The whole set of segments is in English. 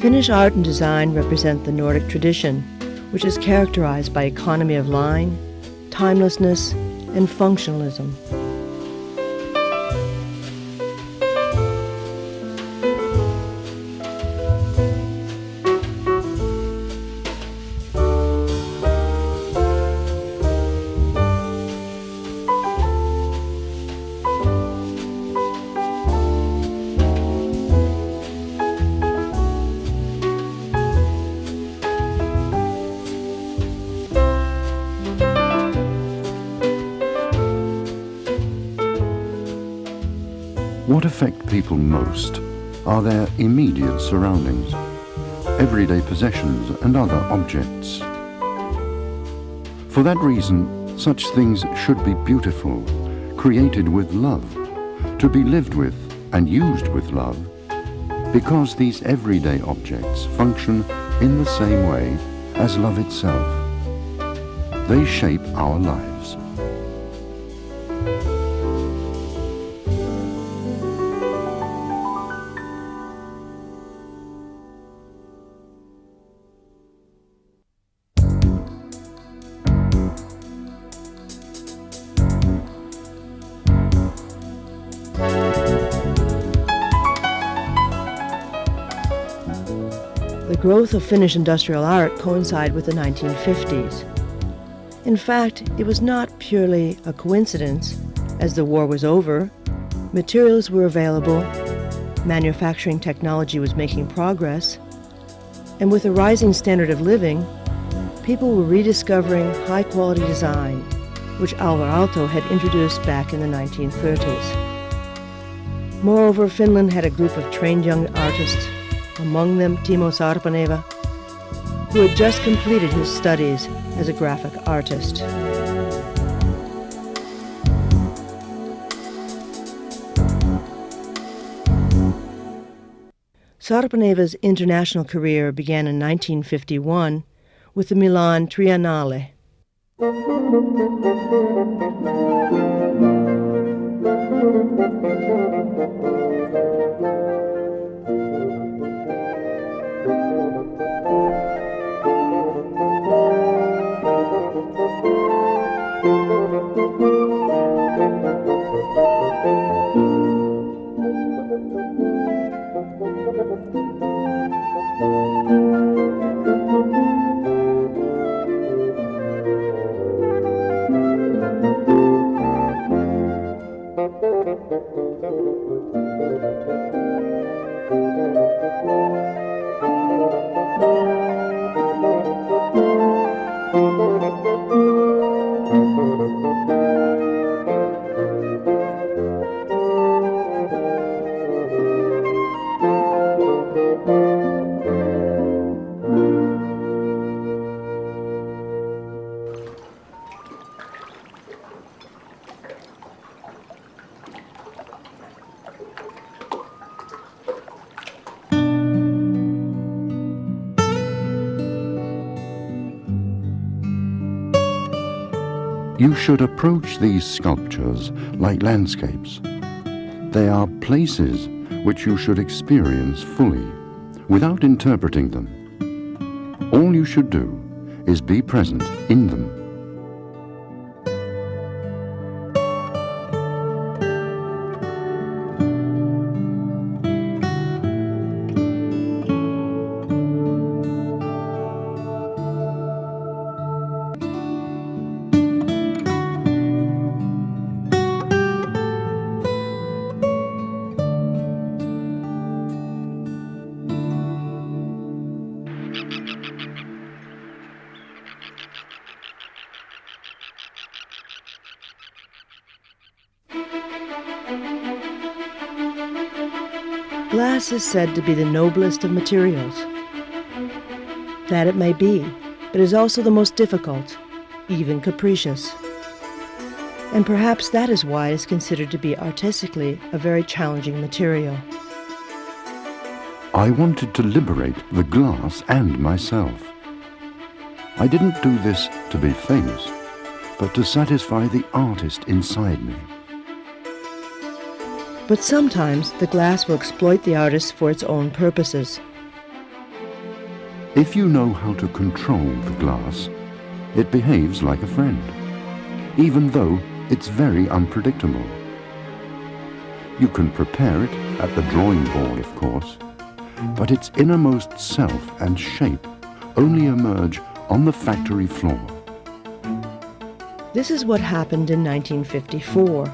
Finnish art and design represent the Nordic tradition, which is characterized by economy of line, timelessness, and functionalism. What affect people most are their immediate surroundings, everyday possessions and other objects. For that reason, such things should be beautiful, created with love, to be lived with and used with love, because these everyday objects function in the same way as love itself. They shape our lives. The growth of Finnish industrial art coincided with the 1950s. In fact, it was not purely a coincidence. As the war was over, materials were available, manufacturing technology was making progress, and with a rising standard of living, people were rediscovering high-quality design, which Alvar Aalto had introduced back in the 1930s. Moreover, Finland had a group of trained young artists, among them Timo Sarpaneva, who had just completed his studies as a graphic artist. Sarpaneva's international career began in 1951 with the Milan Triennale. You should approach these sculptures like landscapes. They are places which you should experience fully, without interpreting them. All you should do is be present in them. Glass is said to be the noblest of materials. That it may be, but is also the most difficult, even capricious. And perhaps that is why it is considered to be artistically a very challenging material. I wanted to liberate the glass and myself. I didn't do this to be famous, but to satisfy the artist inside me. But sometimes the glass will exploit the artist for its own purposes. If you know how to control the glass, it behaves like a friend, even though it's very unpredictable. You can prepare it at the drawing board, of course, but its innermost self and shape only emerge on the factory floor. This is what happened in 1954.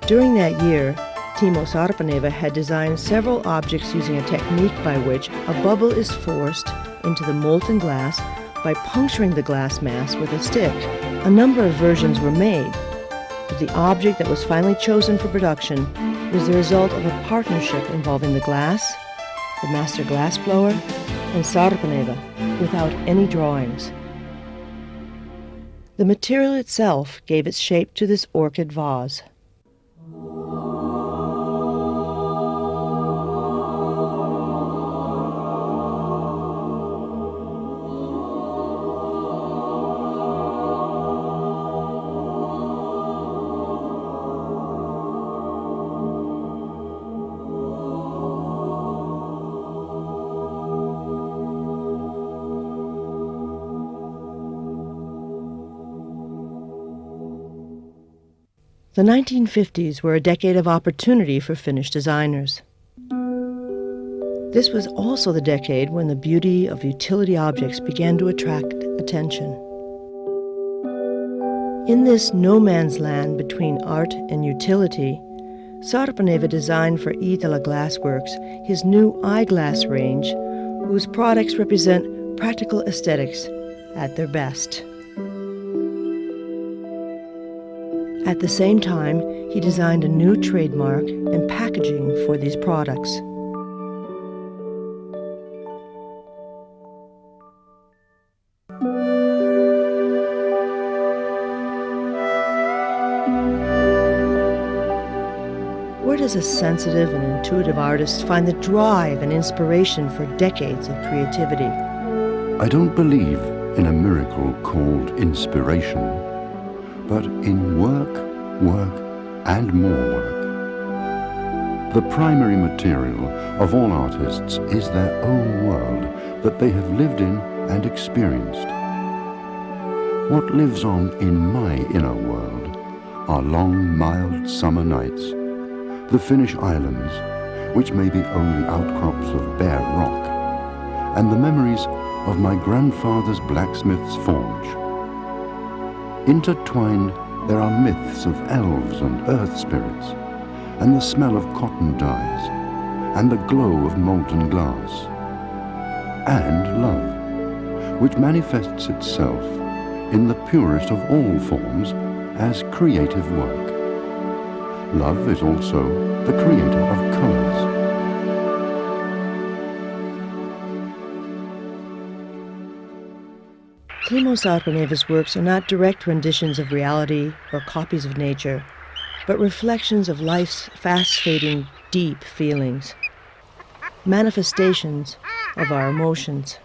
During that year, Timo Sarpaneva had designed several objects using a technique by which a bubble is forced into the molten glass by puncturing the glass mass with a stick. A number of versions were made, but the object that was finally chosen for production was the result of a partnership involving the glass, the master glassblower, and Sarpaneva, without any drawings. The material itself gave its shape to this orchid vase. The 1950s were a decade of opportunity for Finnish designers. This was also the decade when the beauty of utility objects began to attract attention. In this no man's land between art and utility, Sarpaneva designed for Iittala Glassworks his new eyeglass range, whose products represent practical aesthetics at their best. At the same time, he designed a new trademark and packaging for these products. Where does a sensitive and intuitive artist find the drive and inspiration for decades of creativity? I don't believe in a miracle called inspiration, but in work, and more work. The primary material of all artists is their own world that they have lived in and experienced. What lives on in my inner world are long, mild summer nights, the Finnish islands, which may be only outcrops of bare rock, and the memories of my grandfather's blacksmith's forge. Intertwined, there are myths of elves and earth spirits, and the smell of cotton dyes, and the glow of molten glass, and love, which manifests itself in the purest of all forms as creative work. Love is also the creator of colors. Timo Sarpaneva's works are not direct renditions of reality or copies of nature, but reflections of life's fast-fading, deep feelings, manifestations of our emotions.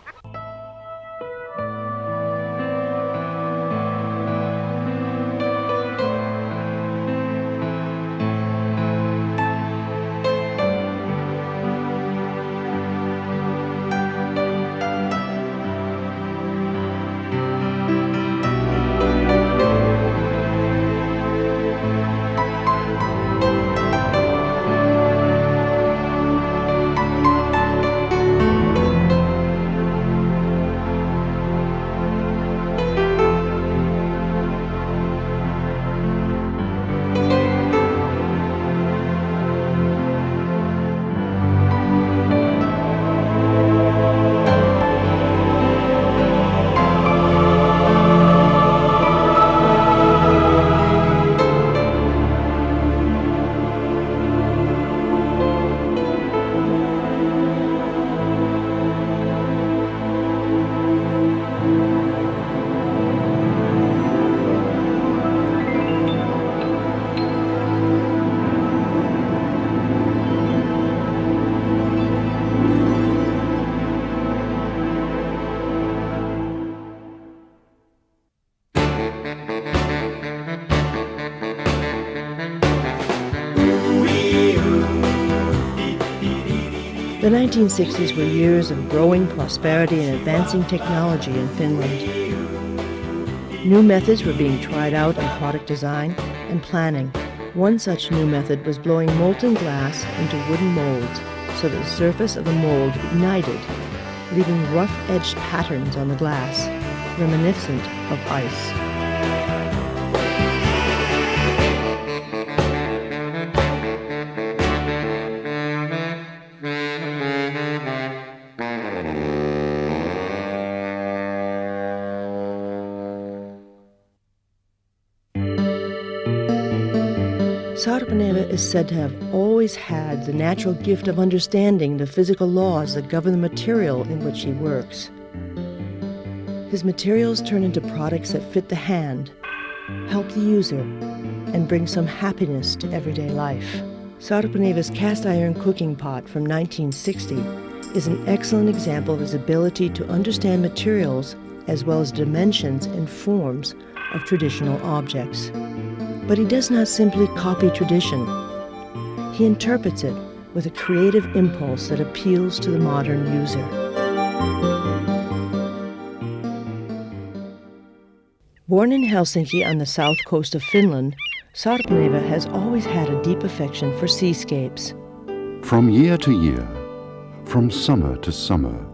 The 1960s were years of growing prosperity and advancing technology in Finland. New methods were being tried out in product design and planning. One such new method was blowing molten glass into wooden molds so that the surface of the mold ignited, leaving rough-edged patterns on the glass, reminiscent of ice. Sarpaneva is said to have always had the natural gift of understanding the physical laws that govern the material in which he works. His materials turn into products that fit the hand, help the user, and bring some happiness to everyday life. Sarpaneva's cast iron cooking pot from 1960 is an excellent example of his ability to understand materials as well as dimensions and forms of traditional objects. But he does not simply copy tradition. He interprets it with a creative impulse that appeals to the modern user. Born in Helsinki on the south coast of Finland, Sarpaneva has always had a deep affection for seascapes. From year to year, from summer to summer,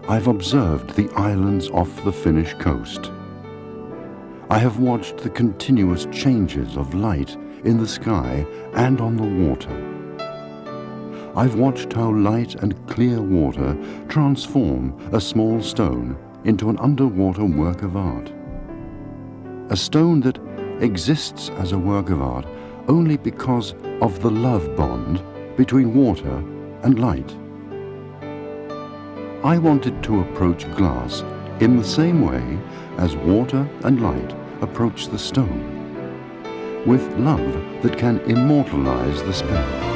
I've observed the islands off the Finnish coast. I have watched the continuous changes of light in the sky and on the water. I've watched how light and clear water transform a small stone into an underwater work of art. A stone that exists as a work of art only because of the love bond between water and light. I wanted to approach glass in the same way as water and light approach the stone, with love that can immortalize the spell.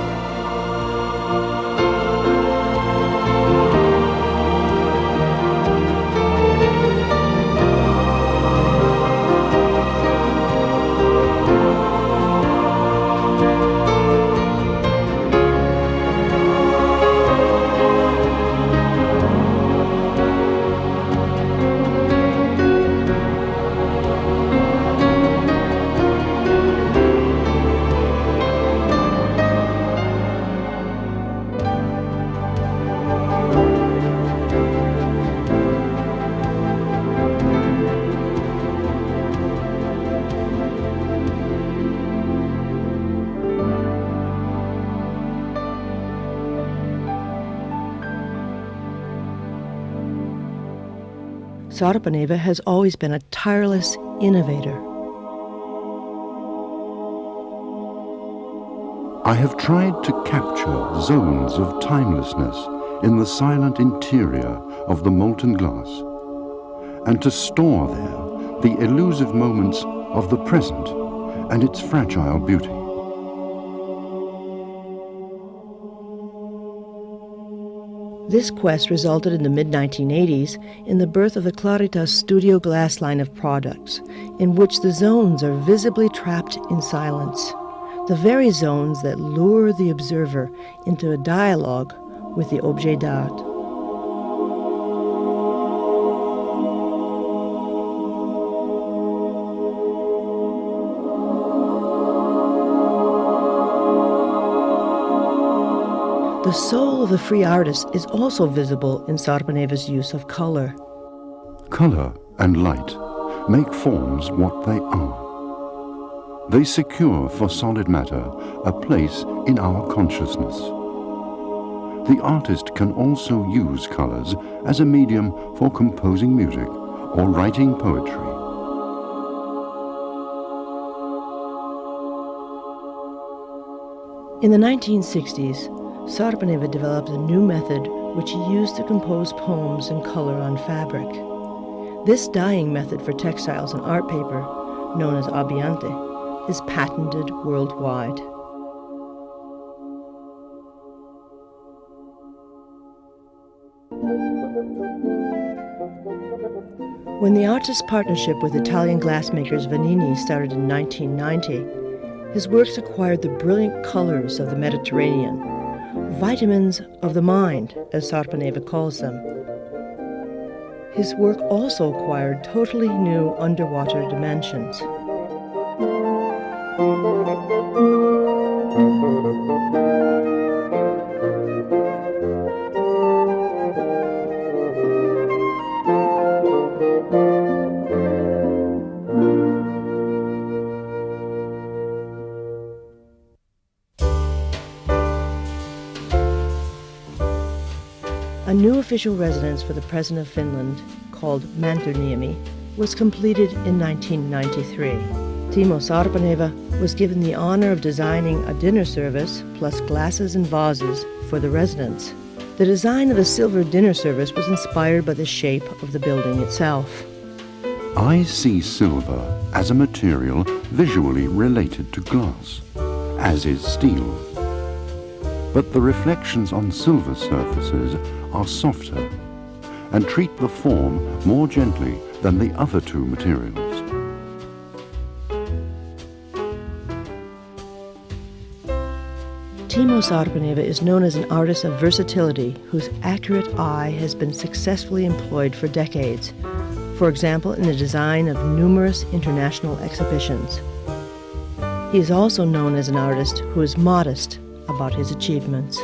Sarpaneva has always been a tireless innovator. I have tried to capture zones of timelessness in the silent interior of the molten glass, and to store there the elusive moments of the present and its fragile beauty. This quest resulted in the mid-1980s in the birth of the Claritas Studio Glass line of products, in which the zones are visibly trapped in silence, the very zones that lure the observer into a dialogue with the objet d'art. The soul of the free artist is also visible in Sarpaneva's use of color. Color and light make forms what they are. They secure for solid matter a place in our consciousness. The artist can also use colors as a medium for composing music or writing poetry. In the 1960s, Sarpaneva developed a new method which he used to compose poems in color on fabric. This dyeing method for textiles and art paper, known as abbiante, is patented worldwide. When the artist's partnership with Italian glassmakers Vanini started in 1990, his works acquired the brilliant colors of the Mediterranean, vitamins of the mind, as Sarpaneva calls them. His work also acquired totally new underwater dimensions. A new official residence for the President of Finland, called Mäntyniemi, was completed in 1993. Timo Sarpaneva was given the honor of designing a dinner service plus glasses and vases for the residence. The design of the silver dinner service was inspired by the shape of the building itself. I see silver as a material visually related to glass, as is steel. But the reflections on silver surfaces are softer and treat the form more gently than the other two materials. Timo Sarpaneva is known as an artist of versatility whose accurate eye has been successfully employed for decades, for example in the design of numerous international exhibitions. He is also known as an artist who is modest about his achievements.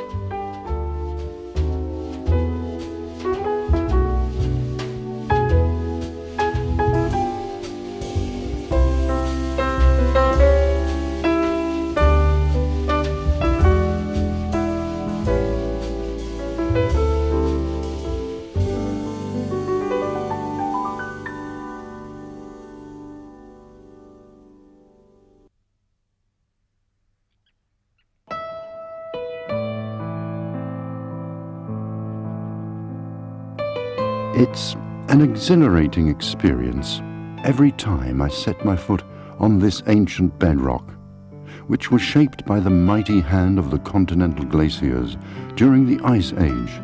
It's an exhilarating experience every time I set my foot on this ancient bedrock, which was shaped by the mighty hand of the continental glaciers during the Ice Age,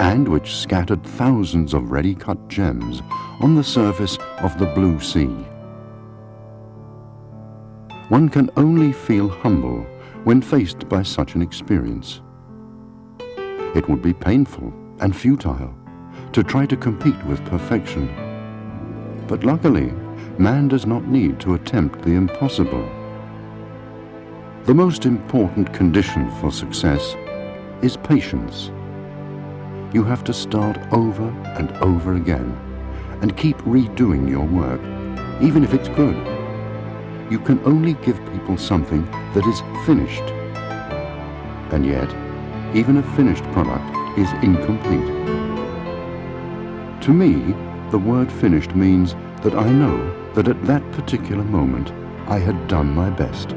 and which scattered thousands of ready-cut gems on the surface of the blue sea. One can only feel humble when faced by such an experience. It would be painful and futile to try to compete with perfection. But luckily, man does not need to attempt the impossible. The most important condition for success is patience. You have to start over and over again and keep redoing your work, even if it's good. You can only give people something that is finished. And yet, even a finished product is incomplete. To me, the word finished means that I know that at that particular moment I had done my best.